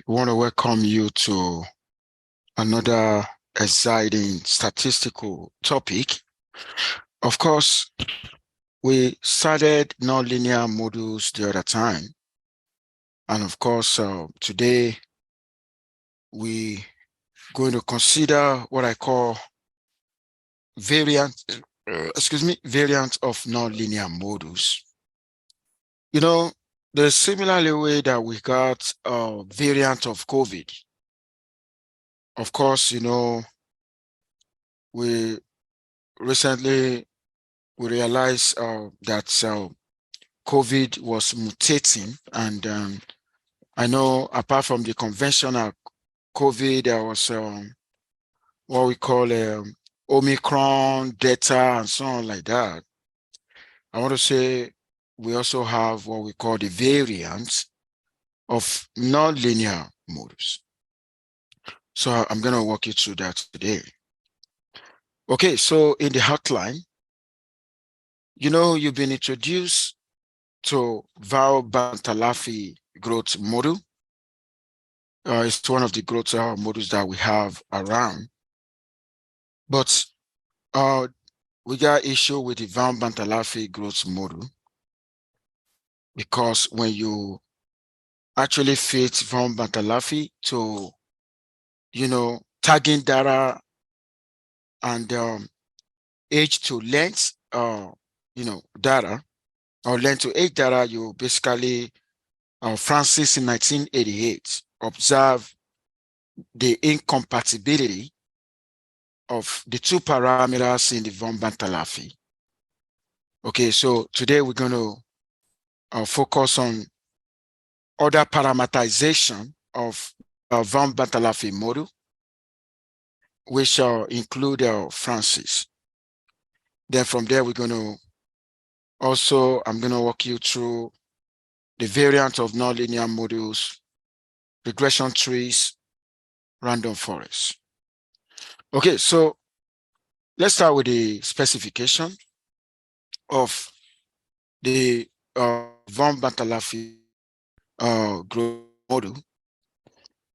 We want to welcome you to another exciting statistical topic. Of course, we started nonlinear models the other time. And of course, today we're going to consider what I call variant, variant of nonlinear models. You know, the similarly way that we got a variant of COVID. Of course, we recently we realized that COVID was mutating, and I know apart from the conventional COVID, there was what we call Omicron, Delta, and so on like that. I want to say we also have what we call the variants of nonlinear models. So I'm going to walk you through that today. Okay, so in the outline, you've been introduced to Bertalanffy growth model. It's one of the growth models that we have around. But we got issue with the Bertalanffy growth model because when you actually fit Bertalanffy to, tagging data and age to length, data, or length to age data, you basically, Francis in 1988 observed the incompatibility of the two parameters in the von Bertalanffy. Okay, so today we're going to focus on other parameterization of von Bertalanffy model, which include Francis. Then from there, we're going to I'm going to walk you through the variant of nonlinear models, regression trees, random forests. Okay, so let's start with the specification of the von Bertalanffy growth model.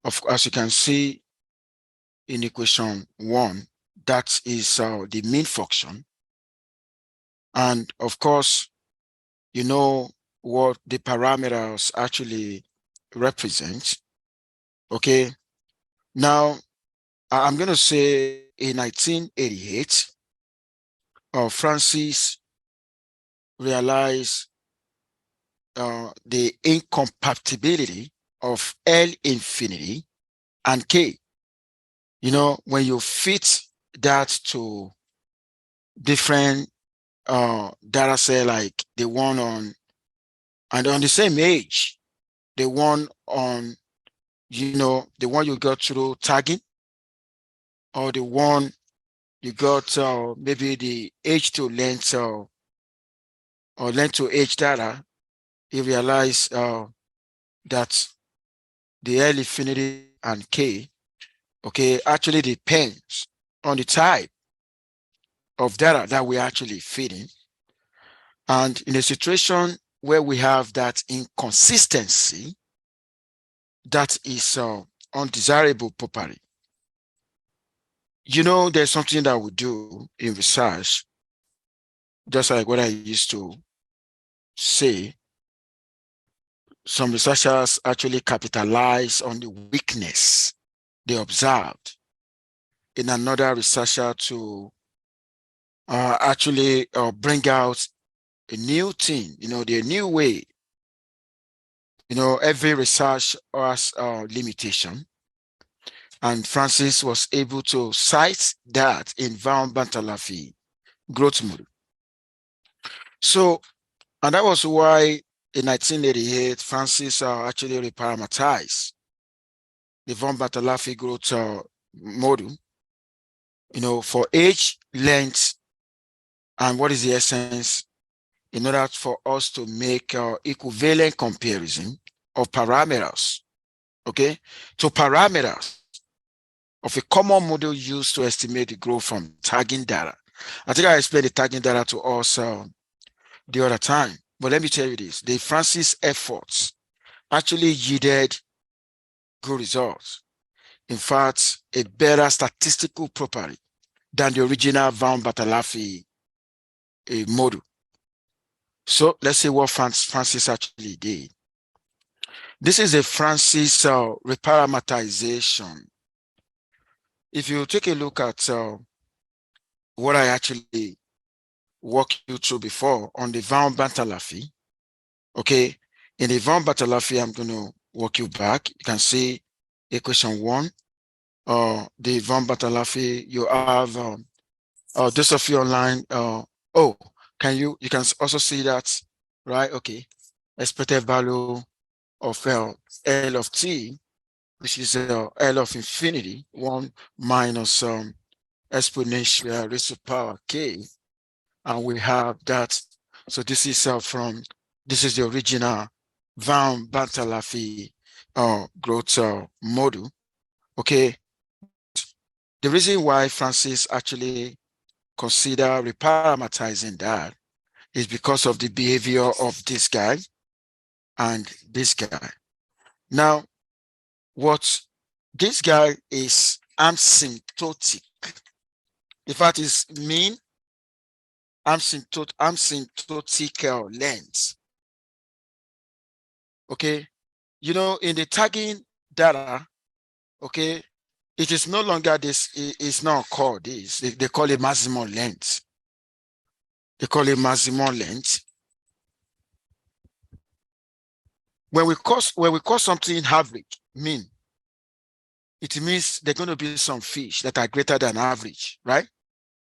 As you can see in equation 1, that is the mean function. And of course, you know what the parameters actually represent. Okay, now I'm going to say in 1988, Francis realized the incompatibility of L infinity and K. When you fit that to different data set, like the one on the same age, the one on, the one you got through tagging, or the one you got maybe the age to length or length to age data, you realize that the L infinity and K, okay, actually depends on the type of data that we're actually feeding. And in a situation where we have that inconsistency, that is undesirable property. There's something that we do in research, just like what I used to say. Some researchers actually capitalize on the weakness they observed in another researcher to actually bring out a new thing, the new way. Every research has a limitation. And Francis was able to cite that in von Bertalanffy growth model. So, and that was why in 1988, Francis actually reparameterized the von Bertalanffy growth model, for age, length, and what is the essence, in order for us to make equivalent comparison of parameters, okay, to parameters of a common model used to estimate the growth from tagging data. I think I explained the tagging data to us the other time, but let me tell you this: the Francis efforts actually yielded good results. In fact, a better statistical property than the original von Bertalanffy model. So let's see what Francis actually did. This is a Francis reparameterization. If you take a look at what I actually walked you through before on the von Bertalanffy, okay, in the von Bertalanffy, I'm going to walk you back. You can see equation 1, the von Bertalanffy, you have those of you online, oh, you can also see that, right? Okay, expected value of L of t, which is L of infinity, 1 minus exponential raised to power k, and we have that. So this is this is the original von Bertalanffy growth model. Okay, the reason why Francis actually consider reparameterizing that is because of the behavior of this guy and this guy. Now, what this guy is asymptotic. In fact, is mean asymptotic length. Okay, you know, in the tagging data, okay, it is no longer this, it's not called this. They call it maximum length. They call it maximum length. When we call something average, mean, it means there are going to be some fish that are greater than average, right?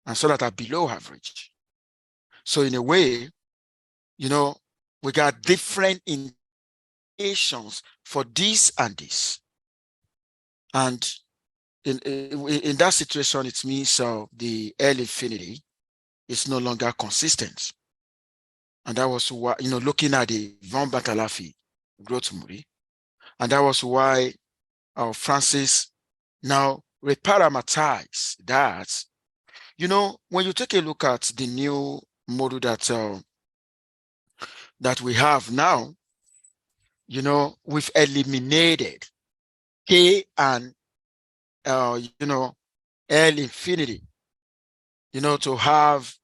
And some that are below average. So in a way, you know, we got different indications for this and this. And in that situation, it means the L infinity is no longer consistent. And that was why, you know, looking at the von Bertalanffy growth model, and that was why Francis now reparameterize that. You know, when you take a look at the new model that that we have now, you know, we've eliminated k and you know, L infinity, you know, to have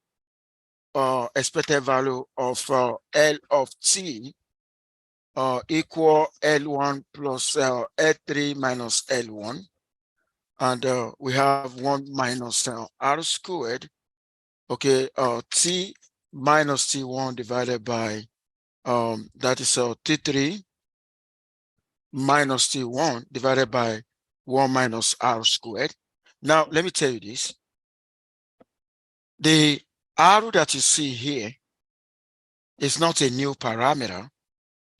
expected value of L of t equal L1 plus L3 minus L1. And we have 1 minus R squared, okay, T minus T1 divided by, that is T3 minus T1 divided by 1 minus R squared. Now, let me tell you this. The R that you see here is not a new parameter.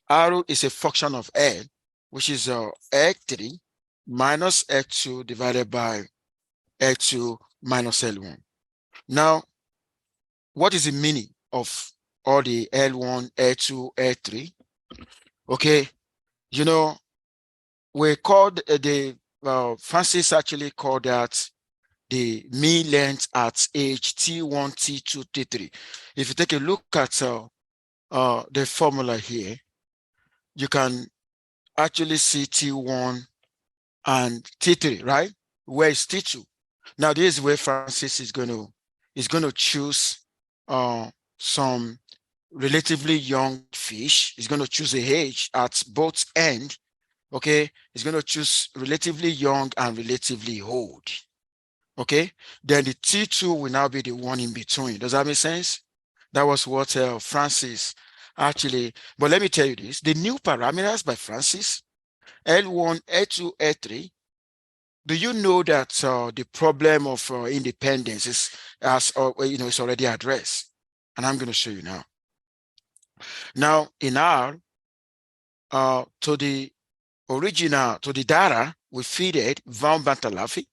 R is a function of L, which is L3 minus L2 divided by L2 minus L1. Now, what is the meaning of all the L1, L2, L3? Okay, you know, we called Francis actually called that the mean length at age T1, T2, T3. If you take a look at the formula here, you can actually see T1 and T3, right? Where is T2? Now this is where Francis is going to choose some relatively young fish. He's going to choose a age at both ends. Okay, he's going to choose relatively young and relatively old. Okay, then the T2 will now be the one in between. Does that make sense? That was what Francis actually, but let me tell you this, the new parameters by Francis, L1, L2, L3, do you know that the problem of independence is, as you know, it's already addressed? And I'm going to show you now. Now in R, to the original, to the data we feed it von Bertalanffy,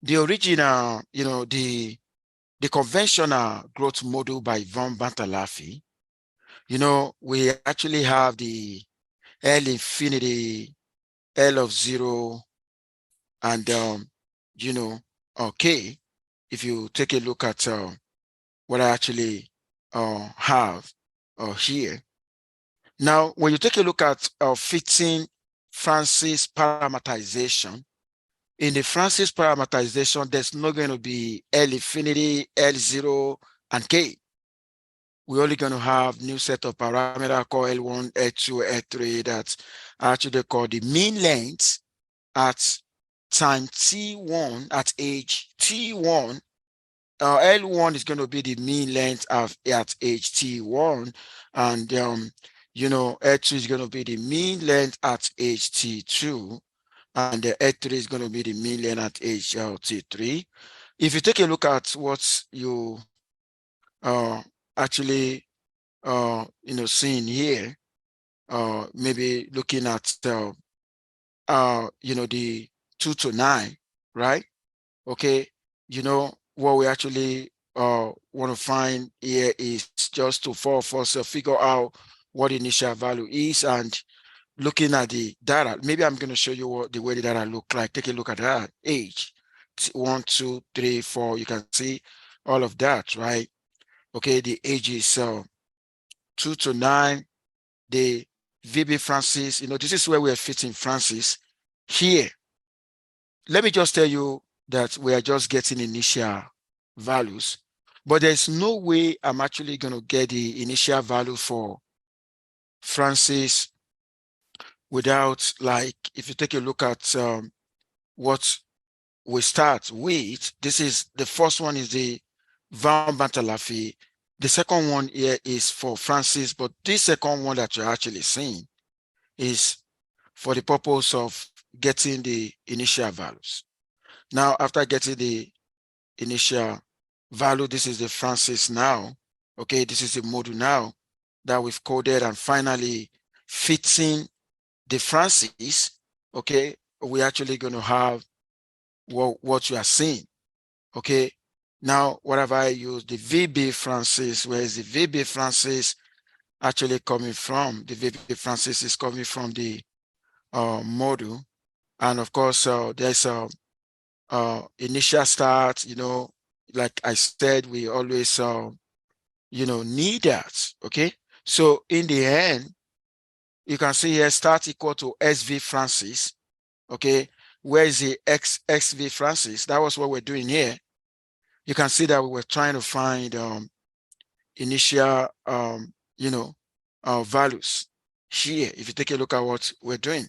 the original, you know, the conventional growth model by von Bertalanffy, you know, we actually have the L infinity, L of 0, and you know, okay, if you take a look at what I actually have here. Now, when you take a look at fitting Francis parameterization. In the Francis parameterization, there's not going to be L infinity, L0, and K. We're only going to have new set of parameters called L1, L2, L3 that's actually called the mean length at time T1 at age T1. L1 is going to be the mean length at age T1, and L2 is going to be the mean length at age T2, and the L3 is going to be the mean length at age T3. If you take a look at what you actually seeing here, maybe looking at the 2 to 9, right? Okay, what we actually want to find here is just to for us to figure out what the initial value is, and looking at the data. Maybe I'm going to show you what the way the data look like. Take a look at that. Age 1, 2, 3, 4. You can see all of that, right? Okay, the age is 2 to 9. The VB Francis, this is where we're fitting Francis here. Let me just tell you that we are just getting initial values, but there's no way I'm actually going to get the initial value for Francis without, like, if you take a look at what we start with, this is the first one is the Bertalanffy. The second one here is for Francis, but this second one that you're actually seeing is for the purpose of getting the initial values. Now, after getting the initial value, this is the Francis now. Okay, this is the module now that we've coded, and finally fitting the Francis. Okay, we're actually going to have what you are seeing. Okay, now what have I used? The VB Francis. Where is the VB Francis actually coming from? The VB Francis is coming from the module, and of course there's a initial start. Like I said, we always need that. Okay, so in the end, you can see here start equal to SV Francis. Okay, where is the XV Francis? That was what we're doing here. You can see that we were trying to find initial values here. If you take a look at what we're doing,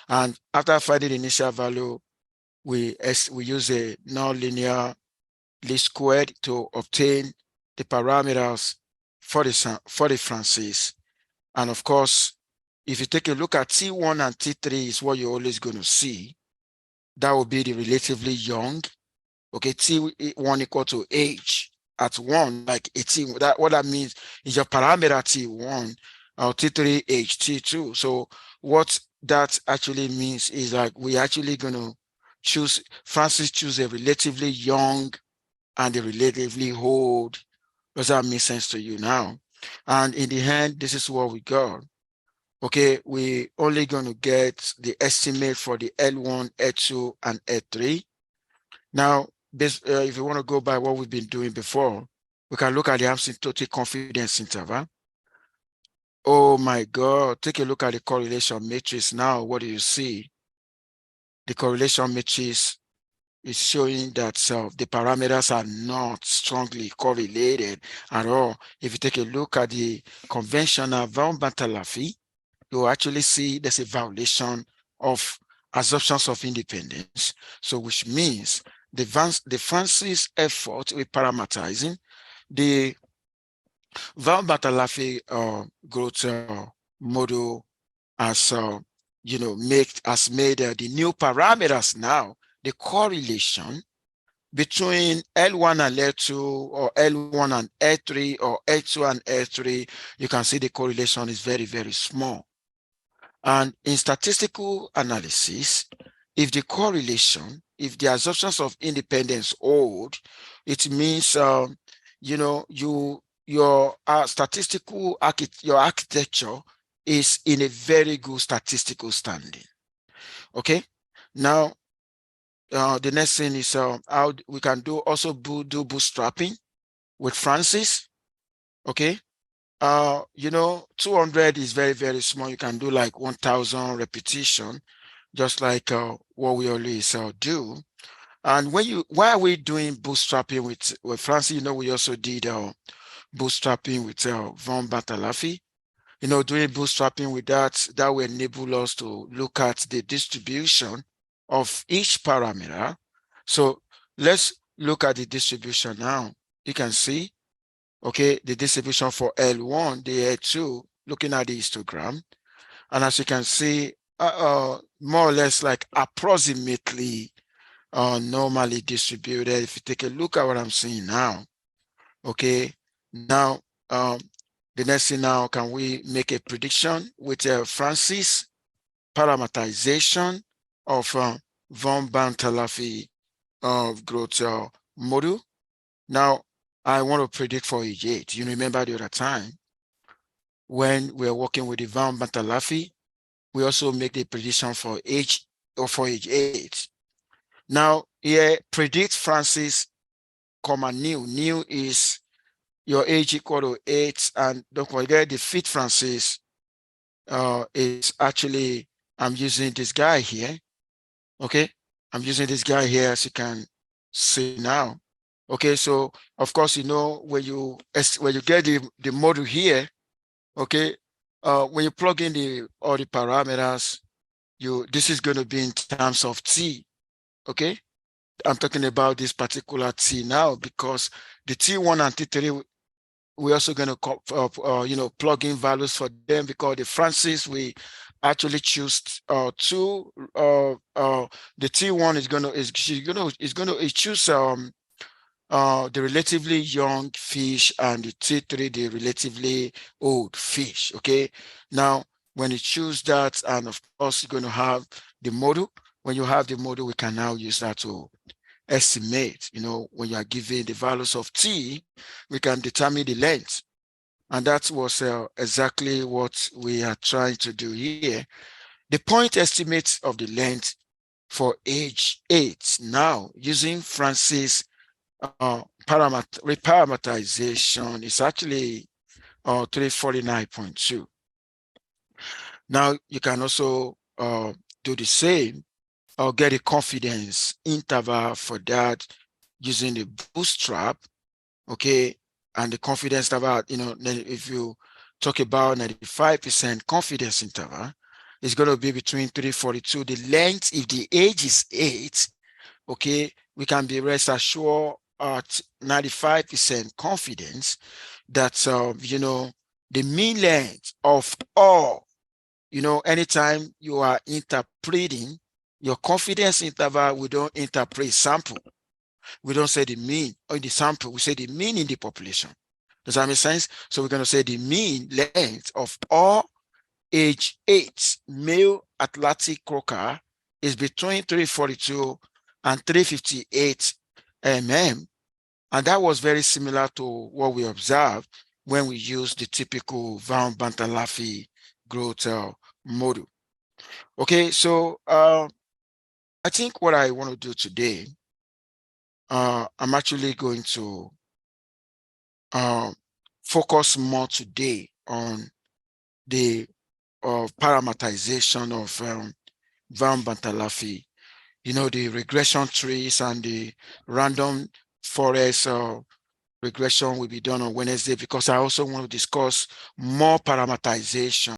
and after finding the initial value, we use a nonlinear least squared to obtain the parameters for the Francis. And of course, if you take a look at T1 and T3 is what you're always going to see. That will be the relatively young. Okay, T1 equal to age at 1, like 18. What that means is your parameter T1 or T3 age T2. So what that actually means is like we actually going to Francis choose a relatively young and a relatively old. Does that make sense to you now? And in the end, this is what we got. Okay, we only going to get the estimate for the L1, L2, and L3. Now, if you want to go by what we've been doing before, we can look at the asymptotic confidence interval. Oh my God, take a look at the correlation matrix now. What do you see? The correlation matrix is showing that the parameters are not strongly correlated at all. If you take a look at the conventional von Bertalanffy, you actually see there's a violation of assumptions of independence. So which means the Francis effort with parameterizing the von Bertalanffy growth model has made the new parameters now the correlation between L1 and L2 or L1 and L3 or L2 and L3. You can see the correlation is very, very small. And in statistical analysis, if the correlation, if the assumptions of independence hold, it means your statistical your architecture is in a very good statistical standing. Okay, now the next thing is how we can do bootstrapping with Francis. Okay, 200 is very, very small. You can do like 1,000 repetition, just like what we always do. And why are we doing bootstrapping with Francis? We also did bootstrapping with von Bertalanffy. Doing bootstrapping with that will enable us to look at the distribution of each parameter. So let's look at the distribution now. You can see, okay, the distribution for L1, the L2, looking at the histogram. And as you can see, more or less like approximately normally distributed. If you take a look at what I'm seeing now, okay, now the next thing now, can we make a prediction with Francis parameterization of von Bertalanffy growth model? Now, I want to predict for age 8. You remember the other time when we are working with the von Bertalanffy, we also make the prediction for age 8. Now, here predict Francis, new. New is your age equal to 8, and don't forget the fit Francis is actually, I'm using this guy here. Okay, I'm using this guy here, as you can see now. Okay, so of course, when you get the model here, okay, when you plug in all the parameters, this is going to be in terms of t. Okay, I'm talking about this particular t now, because the t1 and t3, we're also going to plug in values for them, because the Francis, we actually choose two. The T1 is choose the relatively young fish, and the T3 the relatively old fish. Okay, now when you choose that, and of course you're going to have the model. When you have the model, we can now use that to estimate. When you are given the values of t, we can determine the length. And that was exactly what we are trying to do here. The point estimate of the length for age 8 now, using Francis reparameterization, is actually 349.2. Now you can also do the same, or get a confidence interval for that using the bootstrap. Okay, and the confidence interval, if you talk about 95% confidence interval, it's going to be between 342. The length, if the age is 8, okay, we can be rest assured at 95% confidence that the mean length of all, anytime you are interpreting your confidence interval, we don't interpret sample. We don't say the mean or the sample, we say the mean in the population. Does that make sense? So we're going to say the mean length of all age 8 male Atlantic croaker is between 342 and 358 mm. And that was very similar to what we observed when we used the typical von Bertalanffy growth model. Okay, so I think what I want to do today, I'm actually going to focus more today on the parameterization of von Bertalanffy, the regression trees and the random forest regression will be done on Wednesday, because I also want to discuss more parameterization